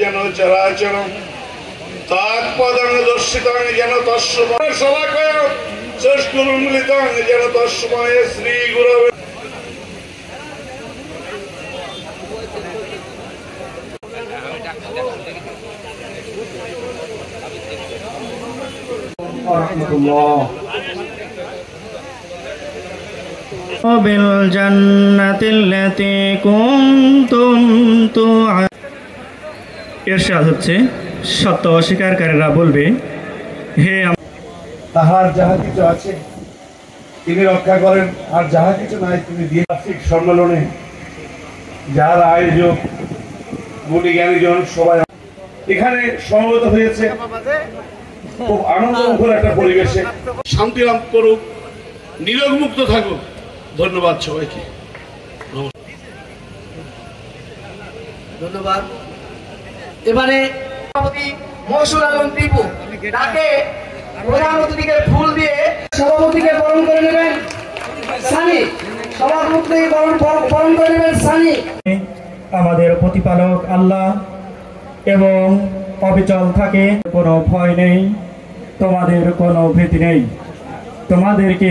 যেন চরাচরম তাৎপদং দর্শিতং যেন তস্মৈ শলাকয় চক্ষুর্মিলিতং যেন তস্মৈ শ্রী গুরবে বিলজান্নাতিল্লাতী কুনতুম তুআদুন। ইরশাদ হচ্ছে, সত্য অস্বীকারীরা বলবে, হে তাহার যাহা কিছু আছে তিনি রক্ষা করেন, আর যাহা কিছু নাই তিনি দিয়ে। বার্ষিক সম্মেলনে যারা আয়োজক গুণী জ্ঞানীজন সবাই এখানে সমবেত হয়েছে, খুব আনন্দমুখর একটা পরিবেশে। শান্তি লাভ করুক, নিরোগ মুক্ত থাকুক। ধন্যবাদ সবাইকে। ধন্যবাদ। এবারে সভাপতি মহসুল আলম টিপু তাকে প্রধান অতিথিকে ফুল দিয়ে সভাপতিকে বরণ করে নেবেন সানি। সভাপতিকে বরণ করে নেবেন সানি। আমাদের প্রতিপালক আল্লাহ এবং অবিচল থাকে, কোনো ভয় নেই, তোমাদের কোনো ভীতি নেই। তোমাদেরকে